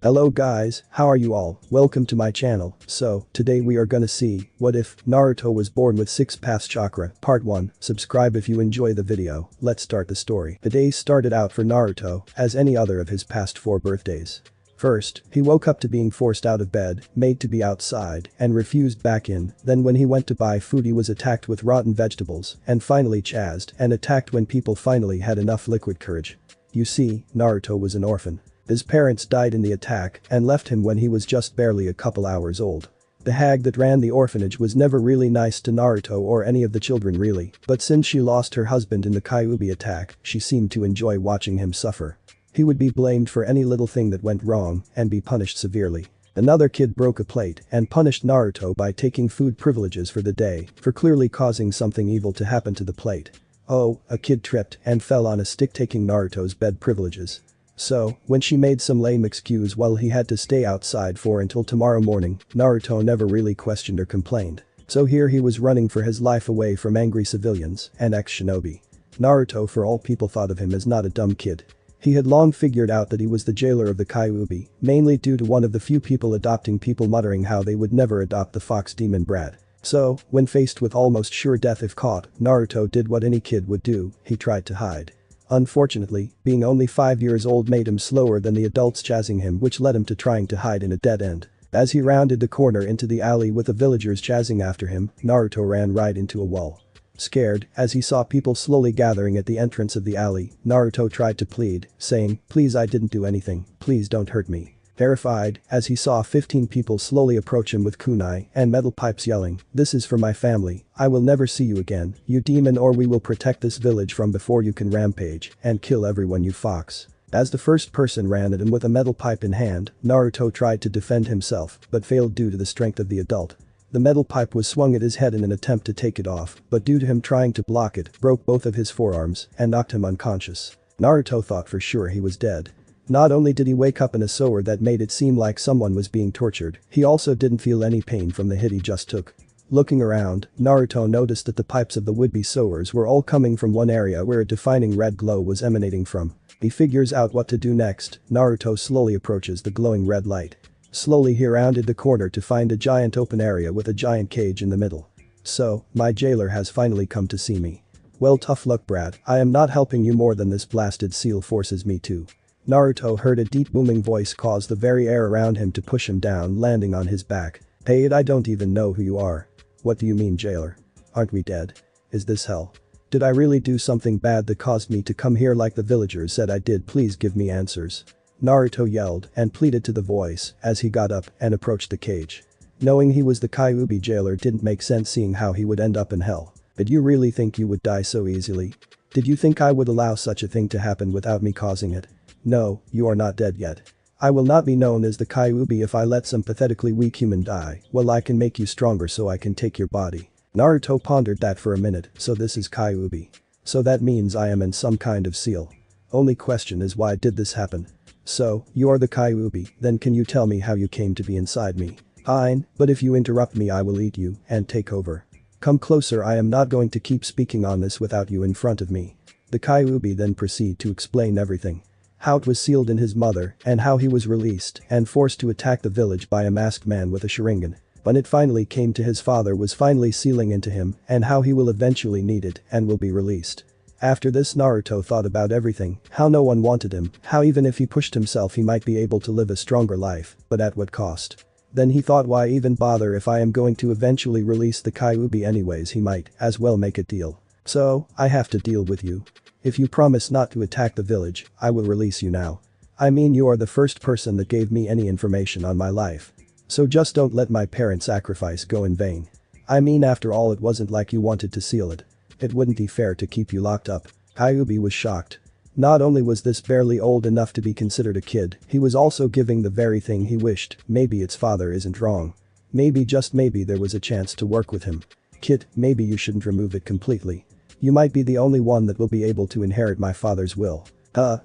Hello guys, how are you all? Welcome to my channel. So, today we are gonna see, what if Naruto was born with 6 paths chakra, part 1. Subscribe if you enjoy the video. Let's start the story. The day started out for Naruto, as any other of his past 4 birthdays. First, he woke up to being forced out of bed, made to be outside, and refused back in. Then when he went to buy food he was attacked with rotten vegetables, and finally chased and attacked when people finally had enough liquid courage. You see, Naruto was an orphan. His parents died in the attack and left him when he was just barely a couple hours old. The hag that ran the orphanage was never really nice to Naruto or any of the children really, but since she lost her husband in the Kyuubi attack, she seemed to enjoy watching him suffer. He would be blamed for any little thing that went wrong and be punished severely. Another kid broke a plate and punished Naruto by taking food privileges for the day for clearly causing something evil to happen to the plate. Oh, a kid tripped and fell on a stick taking Naruto's bed privileges. So, when she made some lame excuse while he had to stay outside for until tomorrow morning, Naruto never really questioned or complained. So here he was running for his life away from angry civilians and ex-shinobi. Naruto for all people thought of him as not a dumb kid. He had long figured out that he was the jailer of the Kyuubi, mainly due to one of the few people adopting people muttering how they would never adopt the fox demon brat. So, when faced with almost sure death if caught, Naruto did what any kid would do, he tried to hide. Unfortunately, being only 5 years old made him slower than the adults chasing him, which led him to trying to hide in a dead end. As he rounded the corner into the alley with the villagers chasing after him, Naruto ran right into a wall. Scared, as he saw people slowly gathering at the entrance of the alley, Naruto tried to plead, saying, "Please, I didn't do anything, please don't hurt me." Terrified, as he saw 15 people slowly approach him with kunai and metal pipes yelling, "This is for my family, I will never see you again, you demon, or we will protect this village from before you can rampage and kill everyone, you fox." As the first person ran at him with a metal pipe in hand, Naruto tried to defend himself but failed due to the strength of the adult. The metal pipe was swung at his head in an attempt to take it off, but due to him trying to block it, broke both of his forearms and knocked him unconscious. Naruto thought for sure he was dead. Not only did he wake up in a sore that made it seem like someone was being tortured, he also didn't feel any pain from the hit he just took. Looking around, Naruto noticed that the pipes of the would-be sewers were all coming from one area where a defining red glow was emanating from. He figures out what to do next. Naruto slowly approaches the glowing red light. Slowly he rounded the corner to find a giant open area with a giant cage in the middle. "So, my jailer has finally come to see me. Well, tough luck, brat, I am not helping you more than this blasted seal forces me to." Naruto heard a deep booming voice cause the very air around him to push him down, landing on his back. "Hey, I don't even know who you are." "What do you mean, jailer? Aren't we dead? Is this hell? Did I really do something bad that caused me to come here like the villagers said I did? Please give me answers." Naruto yelled and pleaded to the voice as he got up and approached the cage. Knowing he was the Kyuubi jailer didn't make sense, seeing how he would end up in hell. "Did you really think you would die so easily? Did you think I would allow such a thing to happen without me causing it? No, you are not dead yet. I will not be known as the Kyuubi if I let some pathetically weak human die. Well, I can make you stronger so I can take your body." Naruto pondered that for a minute. So this is Kyuubi. So that means I am in some kind of seal. Only question is, why did this happen? "So, you are the Kyuubi, then can you tell me how you came to be inside me?" "Fine, but if you interrupt me I will eat you and take over. Come closer, I am not going to keep speaking on this without you in front of me." The Kyuubi then proceed to explain everything. How it was sealed in his mother and how he was released and forced to attack the village by a masked man with a Sharingan. When it finally came to his father was finally sealing into him and how he will eventually need it and will be released. After this, Naruto thought about everything, how no one wanted him, how even if he pushed himself he might be able to live a stronger life, but at what cost? Then he thought, why even bother if I am going to eventually release the Kyuubi anyways, he might as well make a deal. "So, I have to deal with you. If you promise not to attack the village, I will release you now. I mean, you are the first person that gave me any information on my life. So just don't let my parents' sacrifice go in vain. I mean, after all, it wasn't like you wanted to seal it. It wouldn't be fair to keep you locked up." Kyuubi was shocked. Not only was this barely old enough to be considered a kid, he was also giving the very thing he wished. Maybe its father isn't wrong. Maybe, just maybe, there was a chance to work with him. "Kid, maybe you shouldn't remove it completely. You might be the only one that will be able to inherit my father's will.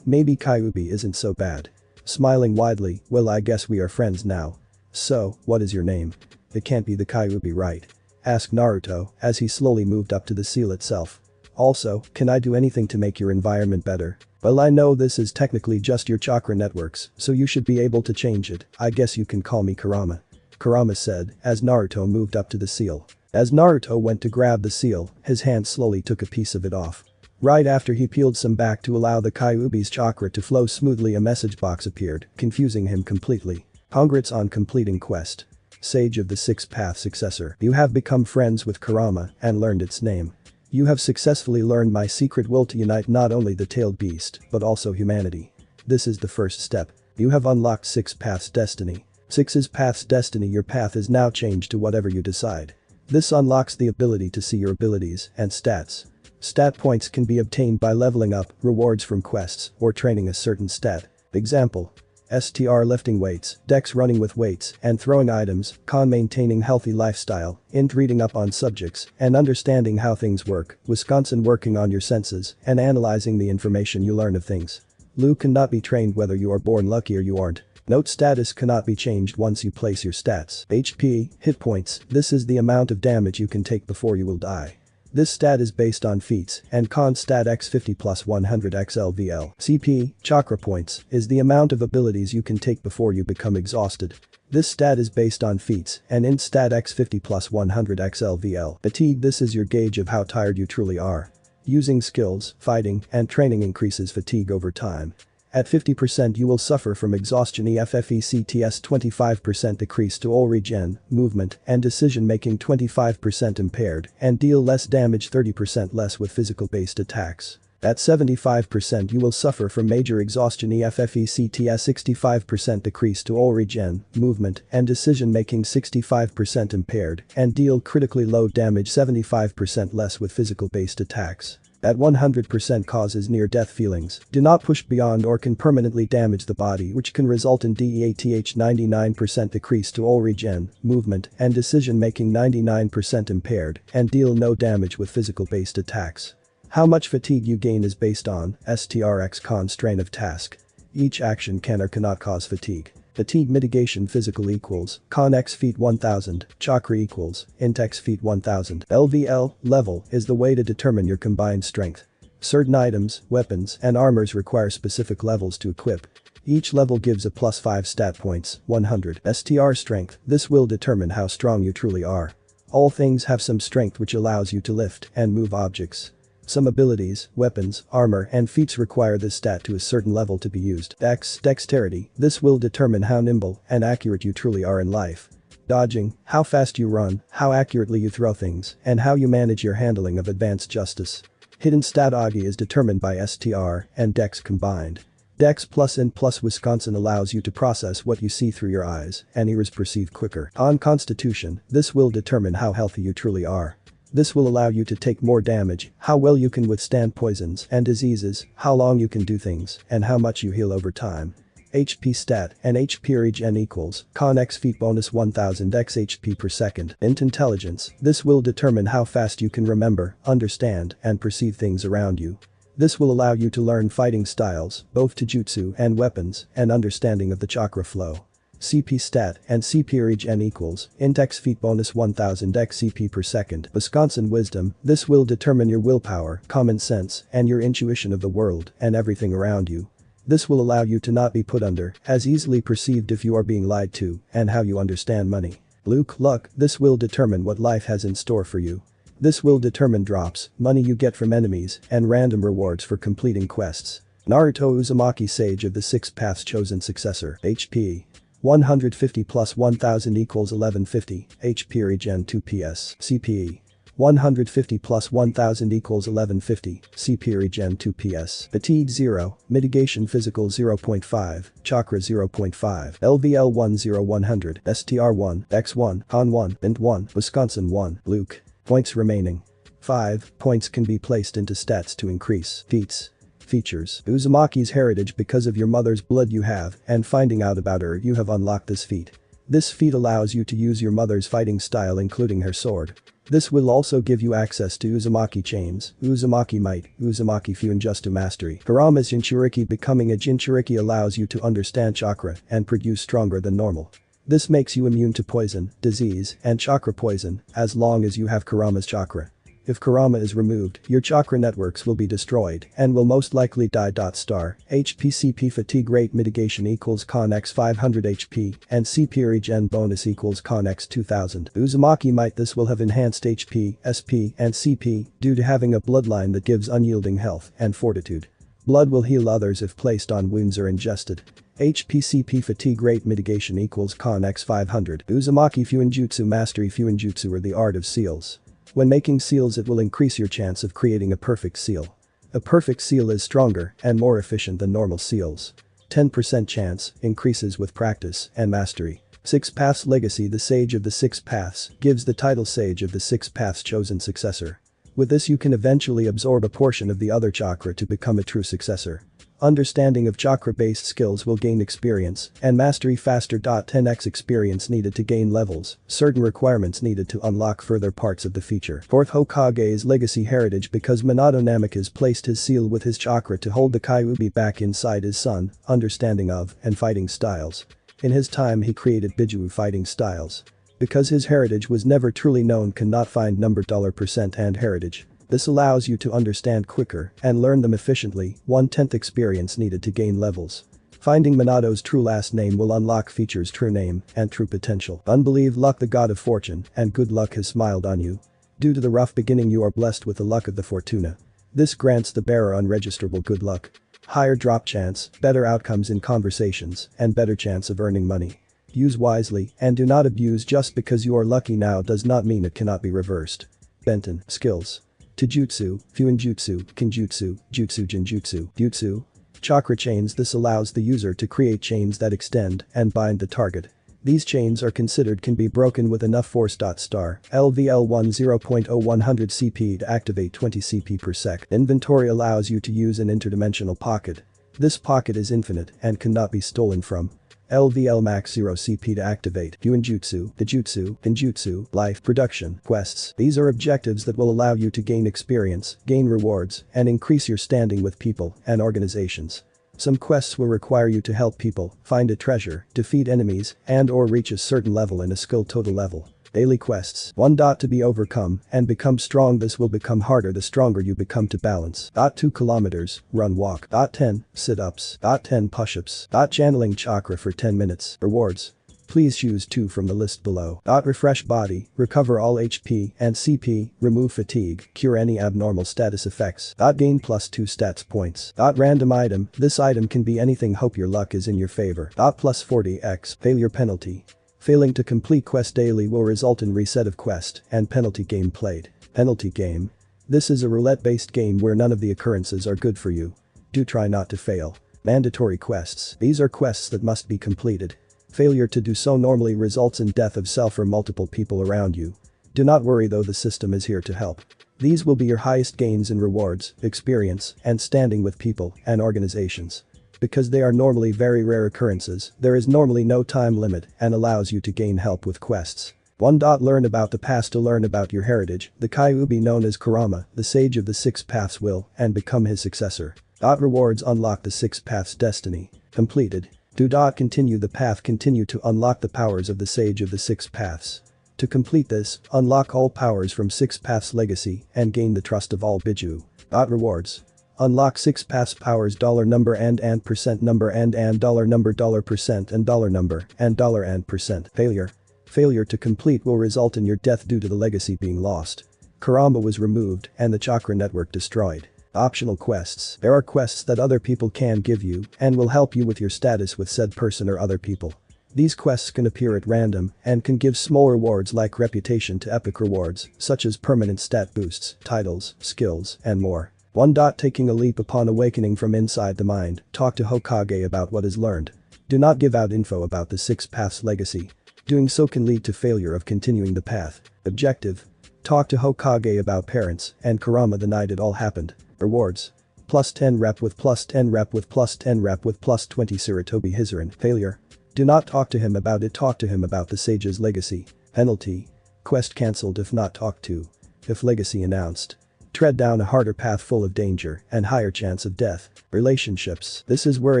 Maybe Kyuubi isn't so bad." Smiling widely, "Well, I guess we are friends now. So, what is your name?" "It can't be the Kyuubi, right?" asked Naruto as he slowly moved up to the seal itself. Also, can I do anything to make your environment better? Well, I know this is technically just your chakra networks, so you should be able to change it. I guess you can call me Kurama. Kurama said, as Naruto moved up to the seal. As Naruto went to grab the seal, his hand slowly took a piece of it off. Right after he peeled some back to allow the Kyuubi's chakra to flow smoothly, a message box appeared, confusing him completely. Congrats on completing quest. Sage of the Six Path Successor. You have become friends with Kurama and learned its name. You have successfully learned my secret will to unite not only the tailed beast, but also humanity. This is the first step. You have unlocked Six Paths Destiny. Six's Path's Destiny. Your path is now changed to whatever you decide. This unlocks the ability to see your abilities and stats. Stat points can be obtained by leveling up, rewards from quests, or training a certain stat. Example. STR lifting weights, Dex running with weights and throwing items, Con maintaining healthy lifestyle, Int reading up on subjects and understanding how things work, Wisconsin working on your senses and analyzing the information you learn of things. Lu cannot be trained whether you are born lucky or you aren't. Note status cannot be changed once you place your stats. HP, hit points, this is the amount of damage you can take before you will die. This stat is based on feats, and con stat x50 plus 100 x LVL. CP, chakra points, is the amount of abilities you can take before you become exhausted. This stat is based on feats, and int stat x50 plus 100 x LVL. Fatigue, this is your gauge of how tired you truly are. Using skills, fighting, and training increases fatigue over time. At 50% you will suffer from exhaustion. EFFECTS 25% decrease to all regen, movement, and decision making, 25% impaired, and deal less damage, 30% less with physical-based attacks. At 75% you will suffer from major exhaustion. EFFECTS 65% decrease to all regen, movement, and decision making, 65% impaired, and deal critically low damage, 75% less with physical-based attacks. At 100% causes near-death feelings, do not push beyond or can permanently damage the body, which can result in DEATH 99% decrease to all regen, movement, and decision making, 99% impaired, and deal no damage with physical-based attacks. How much fatigue you gain is based on STRX con strain of task. Each action can or cannot cause fatigue. Fatigue mitigation physical equals con x feet 1000, chakra equals int x feet 1000. LVL, level, is the way to determine your combined strength. Certain items, weapons, and armors require specific levels to equip. Each level gives a plus 5 stat points, 100. STR strength, this will determine how strong you truly are. All things have some strength which allows you to lift and move objects. Some abilities, weapons, armor, and feats require this stat to a certain level to be used. Dexterity, this will determine how nimble and accurate you truly are in life. Dodging, how fast you run, how accurately you throw things, and how you manage your handling of advanced justice. Hidden stat Agi is determined by STR and Dex combined. Dex plus Int plus Wisconsin allows you to process what you see through your eyes and ears perceive quicker. On Constitution, this will determine how healthy you truly are. This will allow you to take more damage, how well you can withstand poisons and diseases, how long you can do things, and how much you heal over time. HP stat and HP regen equals con x feet bonus 1000 x HP per second. Int intelligence, this will determine how fast you can remember, understand, and perceive things around you. This will allow you to learn fighting styles, both taijutsu and weapons, and understanding of the chakra flow. CP stat and CP regen equals int x feet bonus 1000 x CP per second. Wisconsin wisdom, this will determine your willpower, common sense, and your intuition of the world and everything around you. This will allow you to not be put under, as easily perceived if you are being lied to, and how you understand money. Luck, this will determine what life has in store for you. This will determine drops, money you get from enemies, and random rewards for completing quests. Naruto Uzumaki Sage of the Six Paths Chosen Successor. HP 150 plus 1000 equals 1150, HP regen 2 PS. CP 150 plus 1000 equals 1150, CP regen 2 PS. Fatigue 0, mitigation physical 0.5, chakra 0.5, LVL 10 100, STR 1, X 1, Con 1, Int 1, Wisconsin 1, Luke. Points remaining. 5 points can be placed into stats to increase feats. Features. Uzumaki's heritage, because of your mother's blood you have, and finding out about her you have unlocked this feat. This feat allows you to use your mother's fighting style including her sword. This will also give you access to Uzumaki chains, Uzumaki might, Uzumaki Fuinjustu mastery. Kurama's Jinchuriki, becoming a Jinchuriki allows you to understand chakra and produce stronger than normal. This makes you immune to poison, disease, and chakra poison, as long as you have Kurama's chakra. If Kurama is removed, your chakra networks will be destroyed and will most likely die. HP CP fatigue rate mitigation equals con x 500 HP and CP regen bonus equals con x 2000. Uzumaki might this will have enhanced HP, SP and CP due to having a bloodline that gives unyielding health and fortitude. Blood will heal others if placed on wounds or ingested. HP CP fatigue rate mitigation equals con x 500. Uzumaki Fuinjutsu mastery. Fuinjutsu are the art of seals. When making seals it will increase your chance of creating a perfect seal. A perfect seal is stronger and more efficient than normal seals. 10% chance increases with practice and mastery. 6 Paths Legacy. The Sage of the Six Paths gives the title Sage of the Six Paths chosen successor. With this you can eventually absorb a portion of the other chakra to become a true successor. Understanding of chakra-based skills will gain experience and mastery faster. 10x experience needed to gain levels, certain requirements needed to unlock further parts of the feature. 4th Hokage's legacy heritage. Because Minato Namikaze placed his seal with his chakra to hold the Kyuubi back inside his son, understanding of and fighting styles. In his time he created Bijuu fighting styles. Because his heritage was never truly known, cannot find number %% and heritage. This allows you to understand quicker and learn them efficiently. 1/10 experience needed to gain levels. Finding Minato's true last name will unlock features true name and true potential. Unbelieve luck. The god of fortune and good luck has smiled on you. Due to the rough beginning you are blessed with the luck of the fortuna. This grants the bearer unregisterable good luck. Higher drop chance, better outcomes in conversations, and better chance of earning money. Use wisely and do not abuse. Just because you are lucky now does not mean it cannot be reversed. Benton. Skills. Taijutsu, Fuinjutsu, Kinjutsu, Jutsu Jinjutsu, Jutsu. Chakra chains. This allows the user to create chains that extend and bind the target. These chains are considered can be broken with enough force. LVL1 0.0100 CP to activate 20 CP per sec. Inventory allows you to use an interdimensional pocket. This pocket is infinite and cannot be stolen from. LVL max 0 CP to activate. Fuinjutsu, Taijutsu, Kinjutsu, life, production, quests. These are objectives that will allow you to gain experience, gain rewards, and increase your standing with people and organizations. Some quests will require you to help people, find a treasure, defeat enemies, and/or reach a certain level in a skill total level. Daily quests. 1. To be overcome and become strong. This will become harder the stronger you become to balance. 2 kilometers, run walk. 10 sit-ups. 10 push-ups. Channeling chakra for 10 minutes. Rewards. Please choose 2 from the list below. Refresh body, recover all HP and CP, remove fatigue, cure any abnormal status effects. Gain +2 stats points. Random item. This item can be anything. Hope your luck is in your favor. Plus 40x. Failure penalty. Failing to complete quest daily will result in reset of quest and penalty game played. Penalty game. This is a roulette-based game where none of the occurrences are good for you. Do try not to fail. Mandatory quests. These are quests that must be completed. Failure to do so normally results in death of self or multiple people around you. Do not worry though, the system is here to help. These will be your highest gains in rewards, experience, and standing with people and organizations. Because they are normally very rare occurrences, there is normally no time limit and allows you to gain help with quests. 1. Learn about the past. To learn about your heritage, the Kyuubi known as Kurama, the Sage of the Six Paths will and become his successor. Rewards. Unlock the Six Paths destiny. Completed. Do. Continue the path. Continue to unlock the powers of the Sage of the Six Paths. To complete this, unlock all powers from Six Paths Legacy and gain the trust of all Bijuu. Rewards. Unlock 6 paths powers $number and percent number and $number percent and $number and percent. Failure. Failure to complete will result in your death due to the legacy being lost. Kurama was removed and the chakra network destroyed. Optional quests. There are quests that other people can give you and will help you with your status with said person or other people. These quests can appear at random and can give small rewards like reputation to epic rewards such as permanent stat boosts, titles, skills, and more. 1. Taking a leap upon awakening from inside the mind. Talk to Hokage about what is learned. Do not give out info about the Six Paths Legacy. Doing so can lead to failure of continuing the path. Objective. Talk to Hokage about parents and Kurama the night it all happened. Rewards. +10 rep with +10 rep with +10 rep with +20 Sarutobi Hizuran. Failure. Do not talk to him about it. Talk to him about the Sage's legacy. Penalty. Quest cancelled if not talked to. If legacy announced. Tread down a harder path full of danger and higher chance of death. Relationships. This is where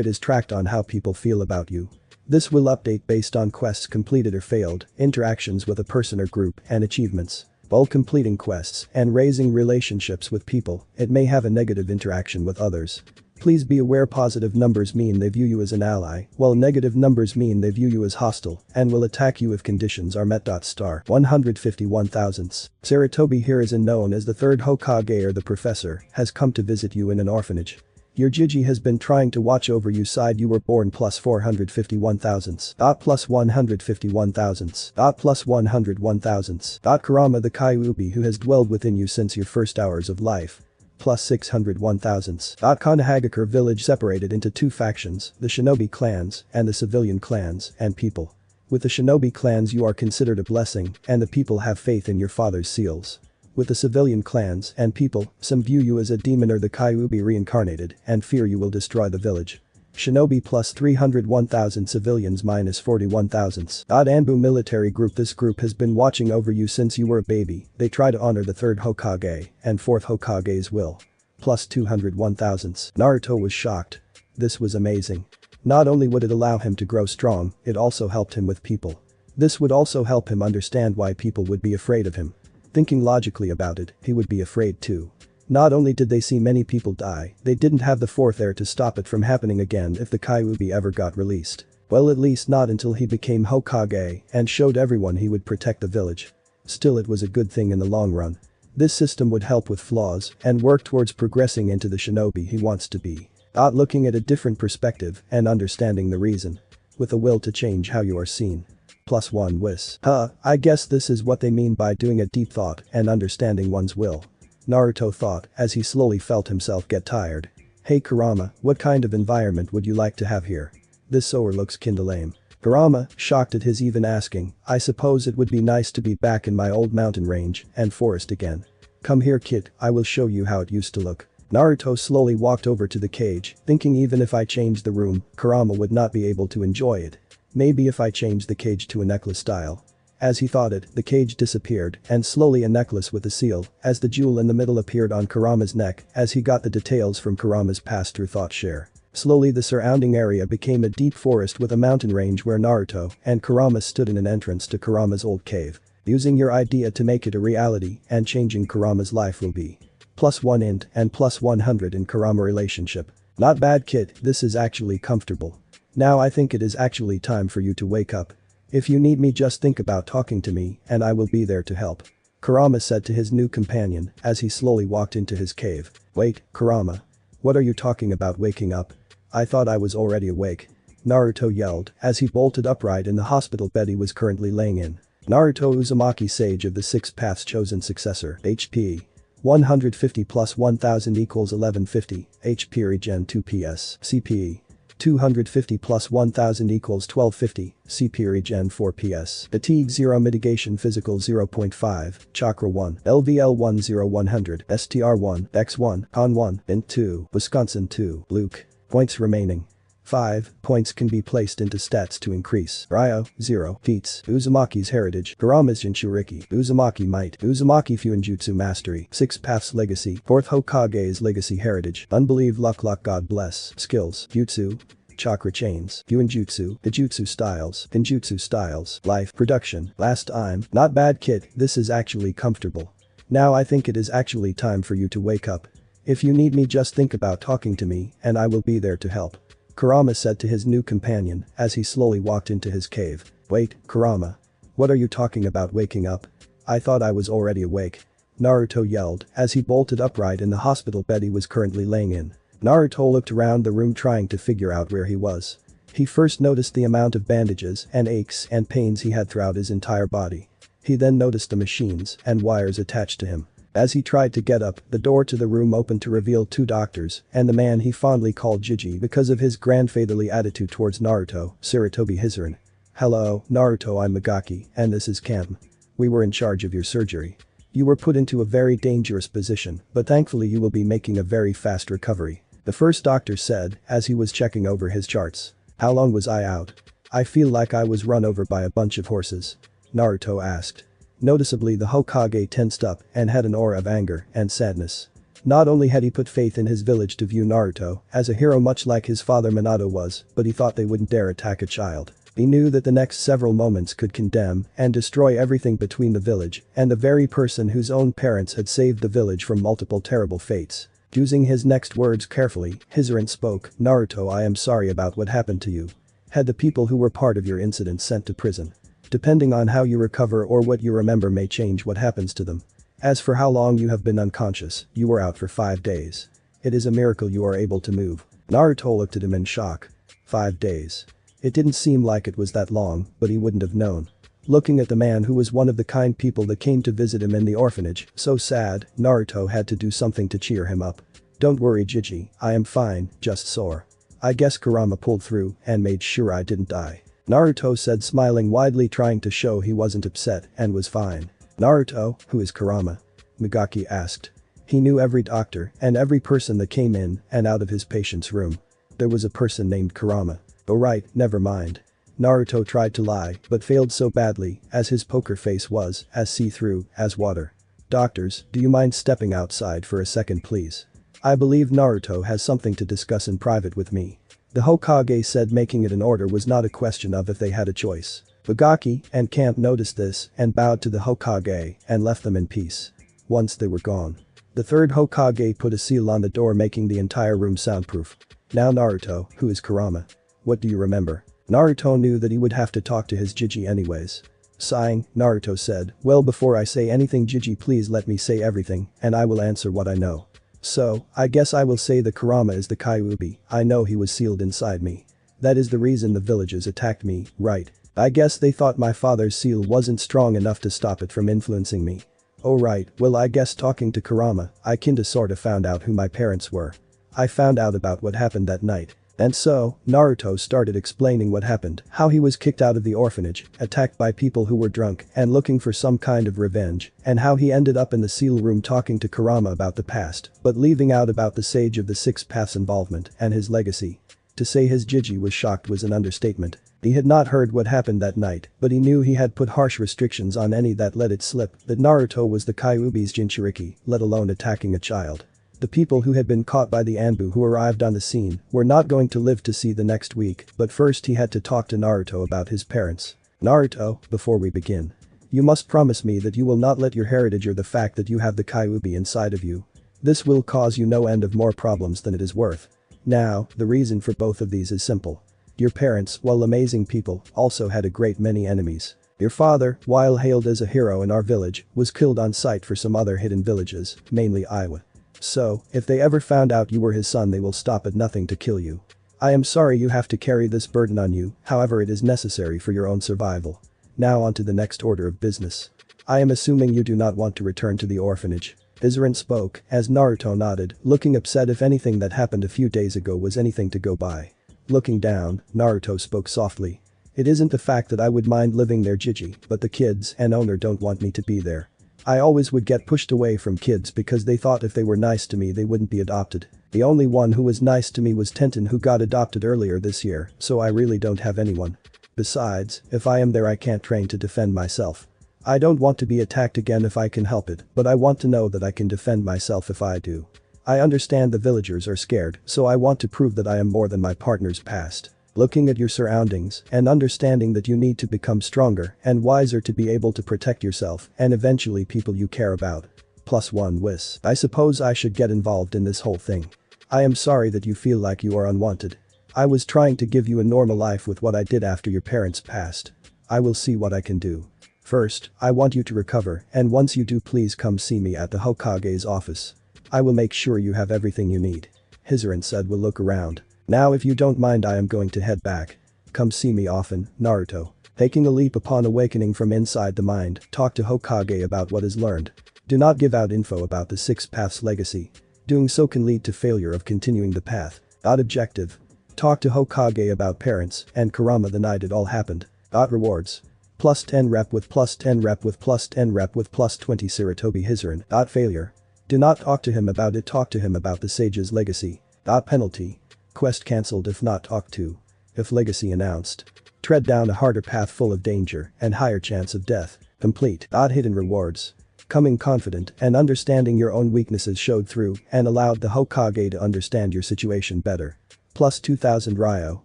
it is tracked on how people feel about you. This will update based on quests completed or failed, interactions with a person or group, and achievements. While completing quests and raising relationships with people, it may have a negative interaction with others. Please be aware positive numbers mean they view you as an ally, while negative numbers mean they view you as hostile and will attack you if conditions are met. Star 151 thousandths. Sarutobi here is known as the third Hokage or the professor, has come to visit you in an orphanage. Your Jiji has been trying to watch over you side you were born plus 451 thousandths. Plus 151 thousandths. Plus 101 thousandths. Kurama the Kyuubi who has dwelled within you since your first hours of life. Plus 601 thousandths. Konohagakure village separated into two factions, the shinobi clans and the civilian clans and people. With the shinobi clans you are considered a blessing and the people have faith in your father's seals. With the civilian clans and people, some view you as a demon or the Kyuubi reincarnated and fear you will destroy the village. Shinobi plus 301,000 civilians minus 41 thousandths. Anbu military group. This group has been watching over you since you were a baby, they try to honor the third Hokage and fourth Hokage's will. Plus 201 thousandths. Naruto was shocked. This was amazing. Not only would it allow him to grow strong, it also helped him with people. This would also help him understand why people would be afraid of him. Thinking logically about it, he would be afraid too. Not only did they see many people die, they didn't have the fourth heir to stop it from happening again if the Kyuubi ever got released. Well, at least not until he became Hokage and showed everyone he would protect the village. Still, it was a good thing in the long run. This system would help with flaws and work towards progressing into the shinobi he wants to be. Looking at a different perspective and understanding the reason. With a will to change how you are seen. Plus 1 wis. I guess this is what they mean by doing a deep thought and understanding one's will. Naruto thought as he slowly felt himself get tired. Hey Kurama, what kind of environment would you like to have here? This overlooks kinda lame. Kurama, shocked at his even asking, I suppose it would be nice to be back in my old mountain range and forest again. Come here kid, I will show you how it used to look. Naruto slowly walked over to the cage, thinking even if I changed the room, Kurama would not be able to enjoy it. Maybe if I change the cage to a necklace style. As he thought it, the cage disappeared and slowly a necklace with a seal as the jewel in the middle appeared on Kurama's neck as he got the details from Kurama's past through thought share. Slowly the surrounding area became a deep forest with a mountain range where Naruto and Kurama stood in an entrance to Kurama's old cave. Using your idea to make it a reality and changing Kurama's life will be. Plus 1 int and plus 100 in Kurama relationship. Not bad kid, this is actually comfortable. Now I think it is actually time for you to wake up. If you need me just think about talking to me and I will be there to help. Kurama said to his new companion as he slowly walked into his cave. Wait, Kurama. What are you talking about waking up? I thought I was already awake. Naruto yelled as he bolted upright in the hospital bed he was currently laying in. Naruto Uzumaki Sage of the Six Paths chosen successor. HP. 150 plus 1000 equals 1150. HP regen 2 PS. CP. 250 plus 1000 equals 1250, CP regen 4 PS. Fatigue 0 mitigation physical 0.5, Chakra 1, LVL 1 0 100, STR 1, X 1, Con 1, Int 2, Wisconsin 2, Luke. Points remaining. 5 points can be placed into stats to increase. Ryo, 0, feats, Uzumaki's heritage, Kurama's Jinchuriki, Uzumaki might, Uzumaki Fuinjutsu mastery, 6 paths legacy, 4th Hokage's legacy heritage, unbelieve luck God bless, skills, Jutsu, Chakra chains, Fuinjutsu, Ninjutsu styles, life, production, last time, not bad kid, this is actually comfortable. Now I think it is actually time for you to wake up. If you need me just think about talking to me and I will be there to help. Kurama said to his new companion as he slowly walked into his cave. Wait, Kurama. What are you talking about waking up? I thought I was already awake. Naruto yelled as he bolted upright in the hospital bed he was currently laying in. Naruto looked around the room trying to figure out where he was. He first noticed the amount of bandages and aches and pains he had throughout his entire body. He then noticed the machines and wires attached to him. As he tried to get up, the door to the room opened to reveal 2 doctors and the man he fondly called Jiji because of his grandfatherly attitude towards Naruto, Sarutobi Hizuran. Hello, Naruto, I'm Megaki, and this is Kem. We were in charge of your surgery. You were put into a very dangerous position, but thankfully you will be making a very fast recovery. The first doctor said as he was checking over his charts. How long was I out? I feel like I was run over by a bunch of horses. Naruto asked. Noticeably the Hokage tensed up and had an aura of anger and sadness. Not only had he put faith in his village to view Naruto as a hero much like his father Minato was, but he thought they wouldn't dare attack a child. He knew that the next several moments could condemn and destroy everything between the village and the very person whose own parents had saved the village from multiple terrible fates. Choosing his next words carefully, Hizarin spoke, "Naruto, I am sorry about what happened to you. Had the people who were part of your incident sent to prison. Depending on how you recover or what you remember may change what happens to them. As for how long you have been unconscious, you were out for 5 days. It is a miracle you are able to move." Naruto looked at him in shock. 5 days. It didn't seem like it was that long, but he wouldn't have known. Looking at the man who was one of the kind people that came to visit him in the orphanage, so sad, Naruto had to do something to cheer him up. "Don't worry, Gigi, I am fine, just sore. I guess Kurama pulled through and made sure I didn't die," Naruto said, smiling widely, trying to show he wasn't upset and was fine. "Naruto, who is Kurama?" Migaki asked. He knew every doctor and every person that came in and out of his patient's room. There was a person named Kurama. "Oh right, never mind." Naruto tried to lie but failed so badly as his poker face was as see-through as water. "Doctors, do you mind stepping outside for a second please? I believe Naruto has something to discuss in private with me," the Hokage said, making it an order was not a question of if they had a choice. Migaki and Camp noticed this and bowed to the Hokage and left them in peace. Once they were gone, the third Hokage put a seal on the door, making the entire room soundproof. "Now Naruto, who is Kurama? What do you remember?" Naruto knew that he would have to talk to his Gigi anyways. Sighing, Naruto said, "Well, before I say anything, Gigi, please let me say everything and I will answer what I know. So, I guess I will say that Kurama is the Kyuubi. I know he was sealed inside me. That is the reason the villagers attacked me, right? I guess they thought my father's seal wasn't strong enough to stop it from influencing me. Oh right, well I guess talking to Kurama, I kinda sorta found out who my parents were. I found out about what happened that night." And so, Naruto started explaining what happened, how he was kicked out of the orphanage, attacked by people who were drunk and looking for some kind of revenge, and how he ended up in the seal room talking to Kurama about the past, but leaving out about the Sage of the Six Paths involvement and his legacy. To say his Gigi was shocked was an understatement. He had not heard what happened that night, but he knew he had put harsh restrictions on any that let it slip that Naruto was the Kyuubi's Jinchuriki, let alone attacking a child. The people who had been caught by the Anbu who arrived on the scene were not going to live to see the next week, but first he had to talk to Naruto about his parents. "Naruto, before we begin, you must promise me that you will not let your heritage or the fact that you have the Kyuubi inside of you. This will cause you no end of more problems than it is worth. Now, the reason for both of these is simple. Your parents, while amazing people, also had a great many enemies. Your father, while hailed as a hero in our village, was killed on sight for some other hidden villages, mainly Iowa. So, if they ever found out you were his son, they will stop at nothing to kill you. I am sorry you have to carry this burden on you, however it is necessary for your own survival. Now on to the next order of business. I am assuming you do not want to return to the orphanage." Hizarin spoke as Naruto nodded, looking upset. If anything that happened a few days ago was anything to go by. Looking down, Naruto spoke softly. "It isn't the fact that I would mind living there, Gigi, but the kids and owner don't want me to be there. I always would get pushed away from kids because they thought if they were nice to me they wouldn't be adopted. The only one who was nice to me was Tenten, who got adopted earlier this year, so I really don't have anyone. Besides, if I am there I can't train to defend myself. I don't want to be attacked again if I can help it, but I want to know that I can defend myself if I do. I understand the villagers are scared, so I want to prove that I am more than my partner's past. Looking at your surroundings and understanding that you need to become stronger and wiser to be able to protect yourself and eventually people you care about. +1 Whis. I suppose I should get involved in this whole thing. I am sorry that you feel like you are unwanted. I was trying to give you a normal life with what I did after your parents passed. I will see what I can do. First, I want you to recover, and once you do, please come see me at the Hokage's office. I will make sure you have everything you need." Hizarin said. "We'll look around. Now if you don't mind, I am going to head back. Come see me often, Naruto." Taking a leap upon awakening from inside the mind, talk to Hokage about what is learned. Do not give out info about the Six Paths legacy. Doing so can lead to failure of continuing the path. Objective. Talk to Hokage about parents and Kurama the night it all happened. Rewards. +10 rep with +10 rep with +10 rep with +20 Sarutobi Hizarin. Failure. Do not talk to him about it, talk to him about the sage's legacy. Penalty. Quest cancelled if not talked to. If legacy announced. Tread down a harder path full of danger and higher chance of death. Complete. Hidden rewards. Coming confident and understanding your own weaknesses showed through and allowed the Hokage to understand your situation better. plus 2000 Ryo,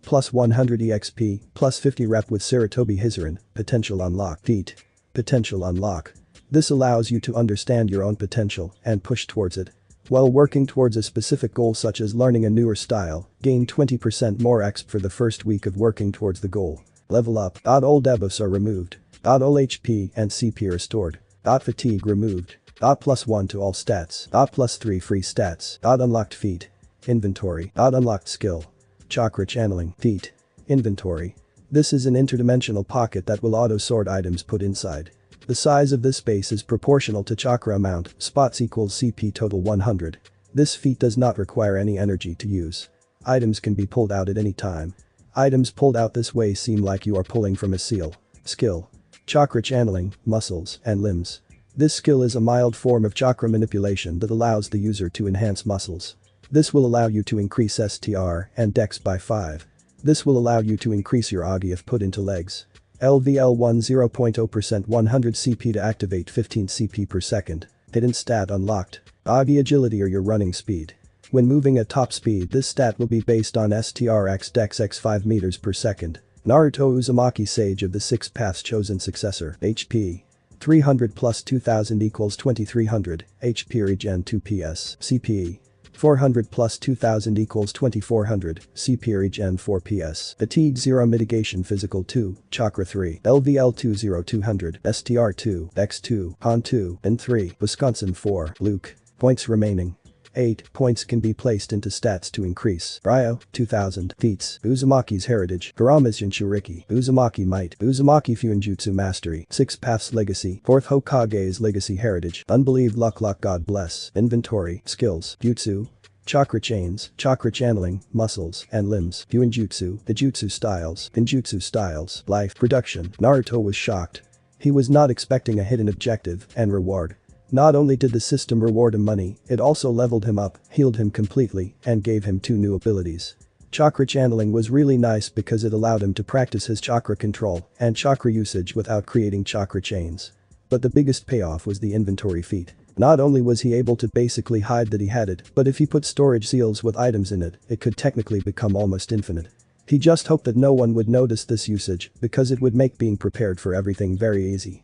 plus 100 EXP, plus 50 rep with Saratobi Hizarin, potential unlock. Feat. Potential unlock. This allows you to understand your own potential and push towards it. While working towards a specific goal such as learning a newer style, gain 20% more exp for the first week of working towards the goal. Level up. All debuffs are removed. All HP and CP are restored. Fatigue removed. +1 to all stats. +3 free stats. Unlocked feat. Inventory. Unlocked skill. Chakra channeling. Feat. Inventory. This is an interdimensional pocket that will auto-sort items put inside. The size of this space is proportional to chakra amount, spots equals CP total 100. This feat does not require any energy to use. Items can be pulled out at any time. Items pulled out this way seem like you are pulling from a seal. Skill. Chakra channeling, muscles, and limbs. This skill is a mild form of chakra manipulation that allows the user to enhance muscles. This will allow you to increase STR and Dex by 5. This will allow you to increase your Agi if put into legs. LVL1 0.0% 100 CP to activate 15 CP per second. Hidden stat unlocked. Agi agility or your running speed. When moving at top speed, this stat will be based on STRX Dex x 5 meters per second. Naruto Uzumaki Sage of the 6 Paths chosen successor. HP. 300 plus 2000 equals 2300, HP regen 2 PS. CP. 400 plus 2000 equals 2400, CP regen 4 PS. Fatigue 0 mitigation physical 2, chakra 3, LVL 20200, STR 2, Dex 2, Han 2, and 3, Wisconsin 4, Luke. Points remaining. 8 points can be placed into stats to increase. Ryo, 2000. Feats. Uzumaki's Heritage. Kurama's Jinchuriki. Uzumaki Might. Uzumaki Fuinjutsu Mastery. 6 Paths Legacy. 4th Hokage's Legacy Heritage. Unbelieved Luck God Bless. Inventory. Skills. Jutsu. Chakra chains, chakra channeling, muscles, and limbs. Fuinjutsu. The jutsu styles. Ninjutsu styles. Life. Production. Naruto was shocked. He was not expecting a hidden objective and reward. Not only did the system reward him money, it also leveled him up, healed him completely, and gave him 2 new abilities. Chakra channeling was really nice because it allowed him to practice his chakra control and chakra usage without creating chakra chains. But the biggest payoff was the inventory feat. Not only was he able to basically hide that he had it, but if he put storage seals with items in it, it could technically become almost infinite. He just hoped that no one would notice this usage because it would make being prepared for everything very easy.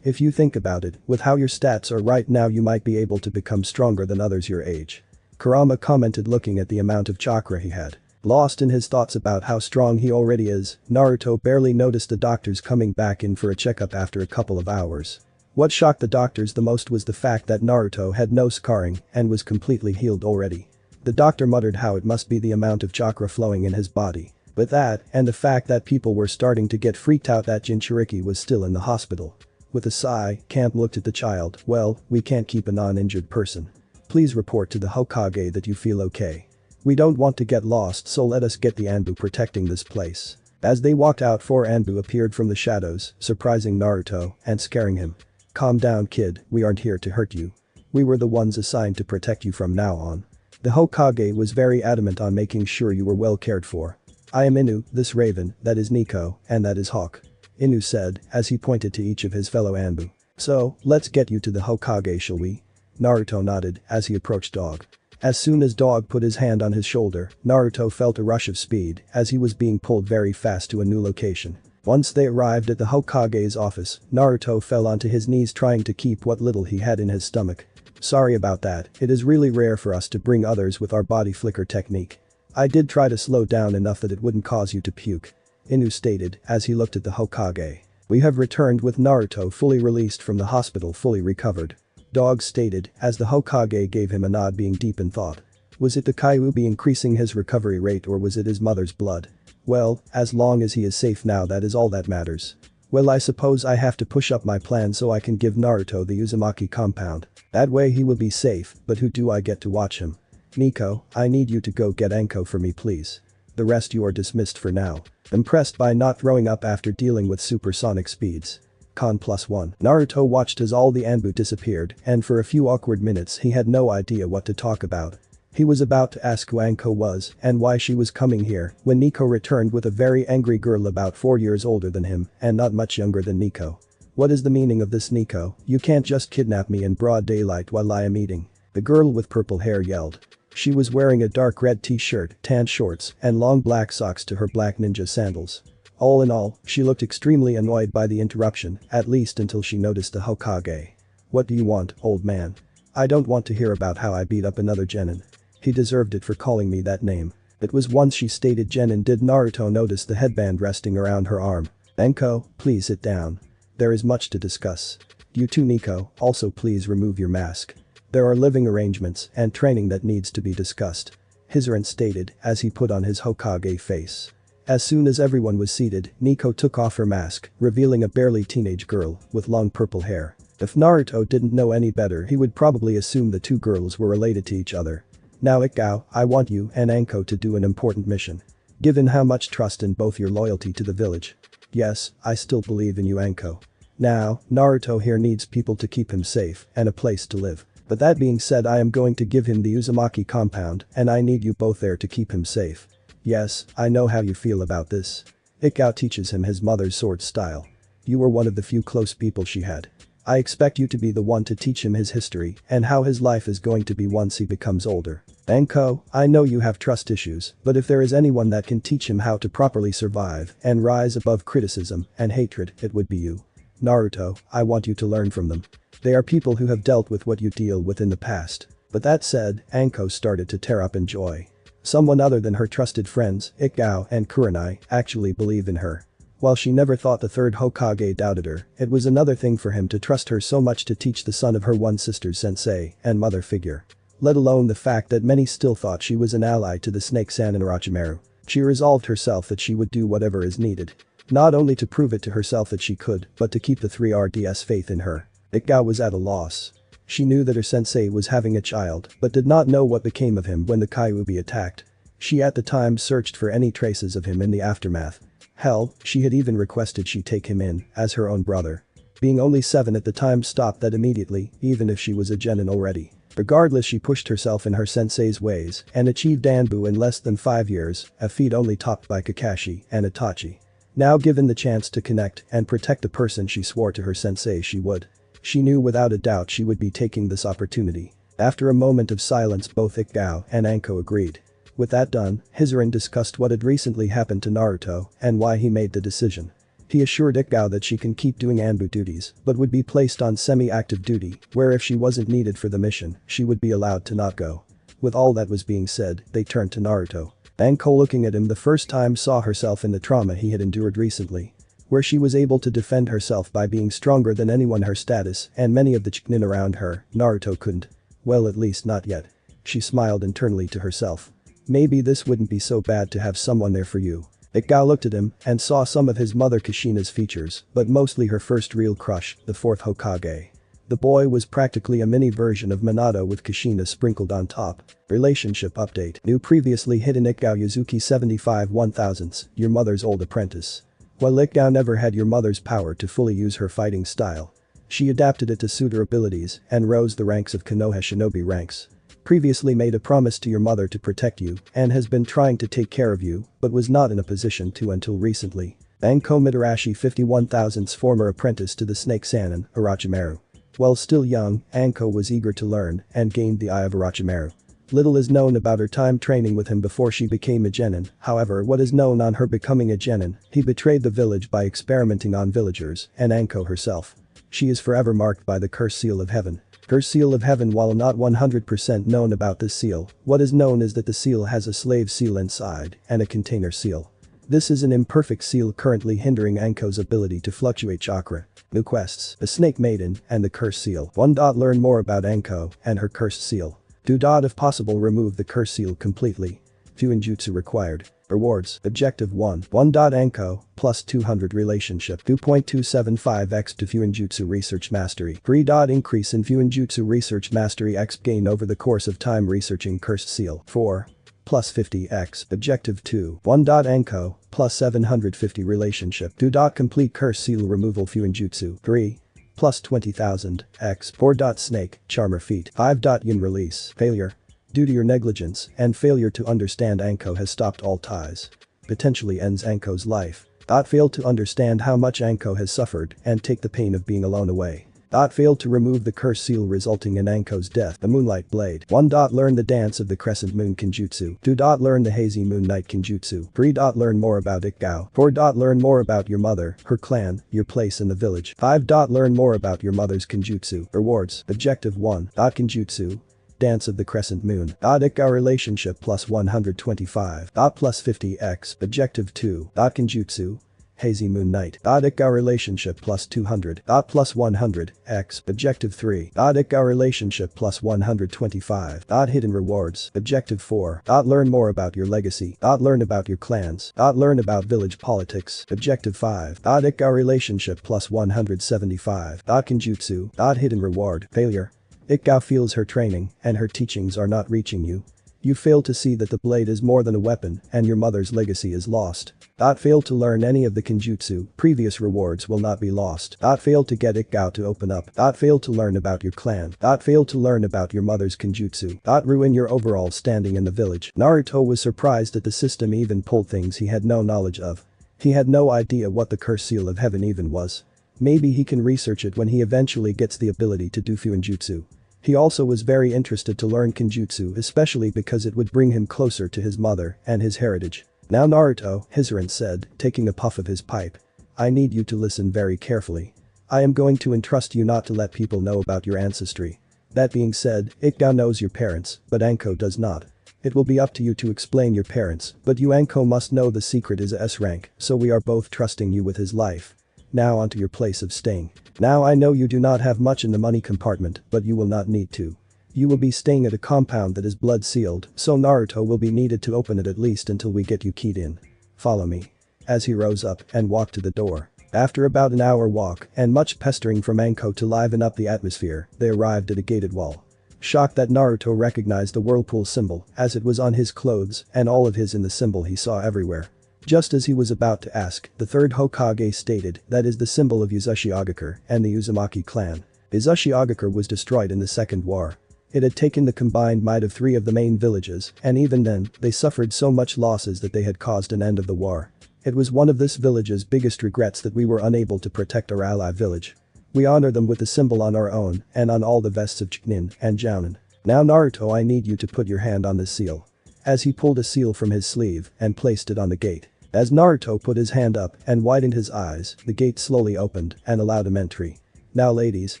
If you think about it, with how your stats are right now you might be able to become stronger than others your age. Kurama commented looking at the amount of chakra he had. Lost in his thoughts about how strong he already is, Naruto barely noticed the doctors coming back in for a checkup after a couple of hours. What shocked the doctors the most was the fact that Naruto had no scarring and was completely healed already. The doctor muttered how it must be the amount of chakra flowing in his body. But that, and the fact that people were starting to get freaked out that Jinchuriki was still in the hospital. With a sigh, Camp looked at the child. Well, we can't keep a non-injured person. Please report to the Hokage that you feel okay. We don't want to get lost, so let us get the Anbu protecting this place. As they walked out, 4 Anbu appeared from the shadows, surprising Naruto and scaring him. Calm down kid, we aren't here to hurt you. We were the ones assigned to protect you from now on. The Hokage was very adamant on making sure you were well cared for. I am Inu, this raven, that is Nico, and that is Hawk. Inu said, as he pointed to each of his fellow Anbu. So, let's get you to the Hokage shall we? Naruto nodded as he approached Dog. As soon as Dog put his hand on his shoulder, Naruto felt a rush of speed as he was being pulled very fast to a new location. Once they arrived at the Hokage's office, Naruto fell onto his knees trying to keep what little he had in his stomach. Sorry about that, it is really rare for us to bring others with our body flicker technique. I did try to slow down enough that it wouldn't cause you to puke. Inu stated as he looked at the Hokage. We have returned with Naruto fully released from the hospital fully recovered. Dog stated as the Hokage gave him a nod being deep in thought. Was it the Kyuubi increasing his recovery rate or was it his mother's blood? Well, as long as he is safe now that is all that matters. Well I suppose I have to push up my plan so I can give Naruto the Uzumaki compound. That way he will be safe, but who do I get to watch him? Nico, I need you to go get Anko for me please. The rest you are dismissed for now. Impressed by not throwing up after dealing with supersonic speeds. Con +1. Naruto watched as all the Anbu disappeared and for a few awkward minutes he had no idea what to talk about. He was about to ask who Anko was and why she was coming here when Nico returned with a very angry girl about 4 years older than him and not much younger than Nico. What is the meaning of this Nico? You can't just kidnap me in broad daylight while I am eating. The girl with purple hair yelled. She was wearing a dark red t-shirt, tan shorts, and long black socks to her black ninja sandals. All in all, she looked extremely annoyed by the interruption, at least until she noticed the Hokage. "What do you want, old man?" "I don't want to hear about how I beat up another genin. He deserved it for calling me that name." It was once she stated genin did Naruto notice the headband resting around her arm. "Anko, please sit down. There is much to discuss. You too, Nico, also please remove your mask. There are living arrangements and training that needs to be discussed," Hizuran stated as he put on his Hokage face. As soon as everyone was seated, Nico took off her mask, revealing a barely teenage girl with long purple hair. If Naruto didn't know any better, he would probably assume the two girls were related to each other. "Now Ikao, I want you and Anko to do an important mission. Given how much trust in both your loyalty to the village." "Yes, I still believe in you, Anko. Now, Naruto here needs people to keep him safe and a place to live. But that being said, I am going to give him the Uzumaki compound and I need you both there to keep him safe." "Yes, I know how you feel about this." Ikao teaches him his mother's sword style. "You were one of the few close people she had. I expect you to be the one to teach him his history and how his life is going to be once he becomes older. Anko, I know you have trust issues, but if there is anyone that can teach him how to properly survive and rise above criticism and hatred, it would be you. Naruto, I want you to learn from them. They are people who have dealt with what you deal with in the past." But that said, Anko started to tear up in joy. Someone other than her trusted friends, Ikao and Kurenai, actually believe in her. While she never thought the third Hokage doubted her, it was another thing for him to trust her so much to teach the son of her one sister's sensei and mother figure. Let alone the fact that many still thought she was an ally to the Snake-san and Orochimaru. She resolved herself that she would do whatever is needed. Not only to prove it to herself that she could, but to keep the 3RD's faith in her. Ikao was at a loss. She knew that her sensei was having a child, but did not know what became of him when the Kyuubi attacked. She at the time searched for any traces of him in the aftermath. Hell, she had even requested she take him in, as her own brother. Being only 7 at the time stopped that immediately, even if she was a genin already. Regardless, she pushed herself in her sensei's ways and achieved Danbu in less than 5 years, a feat only topped by Kakashi and Itachi. Now given the chance to connect and protect the person she swore to her sensei she would. She knew without a doubt she would be taking this opportunity. After a moment of silence, both Ikao and Anko agreed. With that done, Hizuran discussed what had recently happened to Naruto and why he made the decision. He assured Ikao that she can keep doing Anbu duties but would be placed on semi-active duty, where if she wasn't needed for the mission, she would be allowed to not go. With all that was being said, they turned to Naruto. Anko, looking at him the first time, saw herself in the trauma he had endured recently. Where she was able to defend herself by being stronger than anyone her status and many of the Chunin around her, Naruto couldn't. Well, at least not yet. She smiled internally to herself. Maybe this wouldn't be so bad to have someone there for you. Ikao looked at him and saw some of his mother Kushina's features, but mostly her first real crush, the 4th Hokage. The boy was practically a mini version of Minato with Kushina sprinkled on top. Relationship update. New previously hidden Ikao Yuzuki 75 1000s, your mother's old apprentice. While Ikao never had your mother's power to fully use her fighting style, she adapted it to suit her abilities and rose the ranks of Konoha shinobi ranks. Previously made a promise to your mother to protect you and has been trying to take care of you but was not in a position to until recently. Anko Mitarashi 51,000's former apprentice to the Snake-san and Orochimaru. While still young, Anko was eager to learn and gained the eye of Orochimaru. Little is known about her time training with him before she became a genin, however what is known on her becoming a genin, he betrayed the village by experimenting on villagers and Anko herself. She is forever marked by the Curse Seal of Heaven. Her Seal of Heaven. While not 100% known about this seal, what is known is that the seal has a slave seal inside and a container seal. This is an imperfect seal currently hindering Anko's ability to fluctuate chakra. New quests, the Snake Maiden and the Curse Seal. 1. Learn more about Anko and her cursed seal. 2. If possible, remove the curse seal completely. Fuinjutsu required. Rewards. Objective 1. Anko, plus 200 relationship. 2.275x to Fuinjutsu research mastery. 3. Increase in Fuinjutsu research mastery XP gain over the course of time researching cursed seal. 4. Plus 50x. Objective 2. Anko, plus 750 relationship. 2. Complete curse seal removal Fuinjutsu. 3. Plus 20,000 x. 4. Snake, charmer feat. 5. Yin release. Failure. Due to your negligence and failure to understand, Anko has stopped all ties. Potentially ends Anko's life. Fail to understand how much Anko has suffered and take the pain of being alone away. Failed to remove the curse seal resulting in Anko's death. The Moonlight Blade. 1. Learn the dance of the Crescent Moon Kenjutsu. 2. Learn the Hazy Moon Night Kenjutsu. 3. Learn more about Ikgao. 4. Learn more about your mother, her clan, your place in the village. 5. Learn more about your mother's Kenjutsu. Rewards. Objective 1. Kenjutsu. Dance of the Crescent Moon. Ikgao relationship plus 125. Plus 50x. Objective 2. Kenjutsu. Hazy Moon Night. Ikgao relationship plus 200. Plus 100 x. Objective 3. Ikgao relationship plus 125. Hidden rewards. Objective 4. Learn more about your legacy. Learn about your clans. Learn about village politics. Objective 5. Ikgao relationship plus 175. Kenjutsu. Hidden reward. Failure. Ikgao feels her training and her teachings are not reaching you. You fail to see that the blade is more than a weapon and your mother's legacy is lost. Fail to learn any of the Kenjutsu, previous rewards will not be lost. Fail to get Ikgao to open up. Fail to learn about your clan. Fail to learn about your mother's Kenjutsu. Ruin your overall standing in the village. Naruto was surprised that the system even pulled things he had no knowledge of. He had no idea what the curse seal of heaven even was. Maybe he can research it when he eventually gets the ability to do Fuinjutsu. He also was very interested to learn Kenjutsu, especially because it would bring him closer to his mother and his heritage. Now Naruto, Hizuran said, taking a puff of his pipe. I need you to listen very carefully. I am going to entrust you not to let people know about your ancestry. That being said, Ikgao knows your parents, but Anko does not. It will be up to you to explain your parents, but you Anko must know the secret is a S rank, so we are both trusting you with his life. Now onto your place of staying. Now I know you do not have much in the money compartment, but you will not need to. You will be staying at a compound that is blood sealed, so Naruto will be needed to open it at least until we get you keyed in. Follow me. As he rose up and walked to the door. After about an hour walk and much pestering from Anko to liven up the atmosphere, they arrived at a gated wall. Shocked that Naruto recognized the whirlpool symbol as it was on his clothes and all of his in the symbol he saw everywhere. Just as he was about to ask, the third Hokage stated that is the symbol of Uzumaki and the Uzumaki clan. Uzumaki was destroyed in the Second War. It had taken the combined might of 3 of the main villages, and even then, they suffered so much losses that they had caused an end of the war. It was one of this village's biggest regrets that we were unable to protect our ally village. We honor them with the symbol on our own and on all the vests of Chunin and Jounin. Now Naruto, I need you to put your hand on this seal. As he pulled a seal from his sleeve and placed it on the gate. As Naruto put his hand up and widened his eyes, the gate slowly opened and allowed him entry. Now ladies,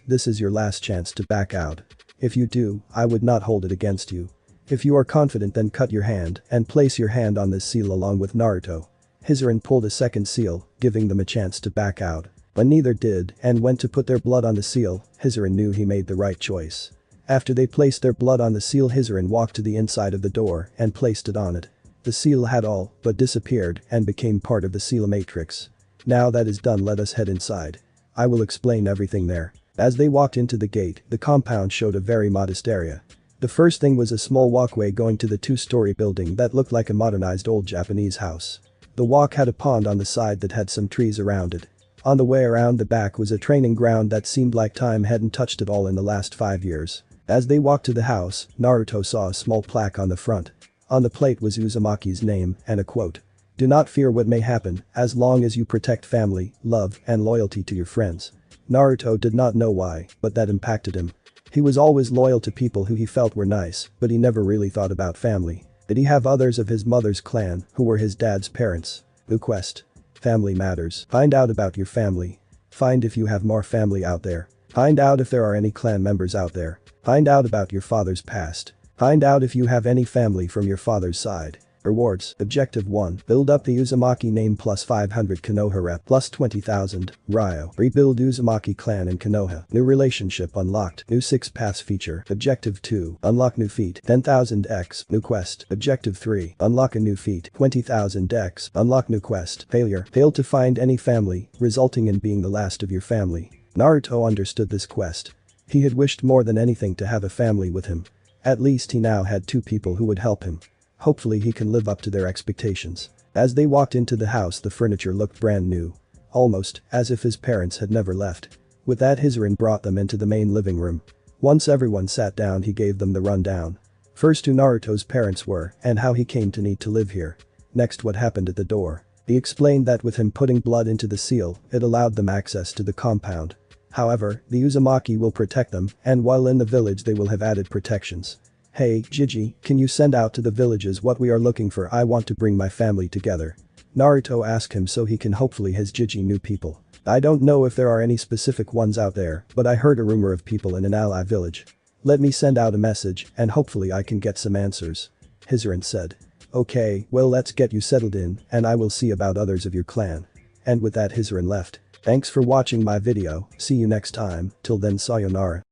this is your last chance to back out. If you do, I would not hold it against you. If you are confident, then cut your hand and place your hand on this seal along with Naruto. Hizuran pulled a second seal, giving them a chance to back out. But neither did and went to put their blood on the seal. Hizuran knew he made the right choice. After they placed their blood on the seal, Hizuran walked to the inside of the door and placed it on it. The seal had all but disappeared and became part of the seal matrix. Now that is done, let us head inside. I will explain everything there. As they walked into the gate, the compound showed a very modest area. The first thing was a small walkway going to the 2-story building that looked like a modernized old Japanese house. The walk had a pond on the side that had some trees around it. On the way around the back was a training ground that seemed like time hadn't touched it all in the last 5 years. As they walked to the house, Naruto saw a small plaque on the front. On the plate was Uzumaki's name and a quote. Do not fear what may happen, as long as you protect family, love, and loyalty to your friends. Naruto did not know why, but that impacted him. He was always loyal to people who he felt were nice, but he never really thought about family. Did he have others of his mother's clan who were his dad's parents? Quest. Family matters. Find out about your family. Find if you have more family out there. Find out if there are any clan members out there. Find out about your father's past. Find out if you have any family from your father's side. Rewards. Objective 1. Build up the Uzumaki name plus 500 Konoha rep plus 20,000. Ryo. Rebuild Uzumaki clan in Konoha. New relationship unlocked. New 6 paths feature. Objective 2. Unlock new feat. 10,000 X. New quest. Objective 3. Unlock a new feat. 20,000 X. Unlock new quest. Failure. Failed to find any family, resulting in being the last of your family. Naruto understood this quest. He had wished more than anything to have a family with him. At least he now had 2 people who would help him. Hopefully he can live up to their expectations. As they walked into the house, the furniture looked brand new. Almost as if his parents had never left. With that, Hizuran brought them into the main living room. Once everyone sat down, he gave them the rundown. First, who Naruto's parents were and how he came to need to live here. Next, what happened at the door. He explained that with him putting blood into the seal, it allowed them access to the compound. However, the Uzumaki will protect them, and while in the village they will have added protections. Hey, Gigi, can you send out to the villages what we are looking for? I want to bring my family together. Naruto asked him so he can hopefully his Gigi new people. I don't know if there are any specific ones out there, but I heard a rumor of people in an ally village. Let me send out a message and hopefully I can get some answers. Hizuran said. Okay, well let's get you settled in and I will see about others of your clan. And with that Hizuran left. Thanks for watching my video, see you next time, till then sayonara.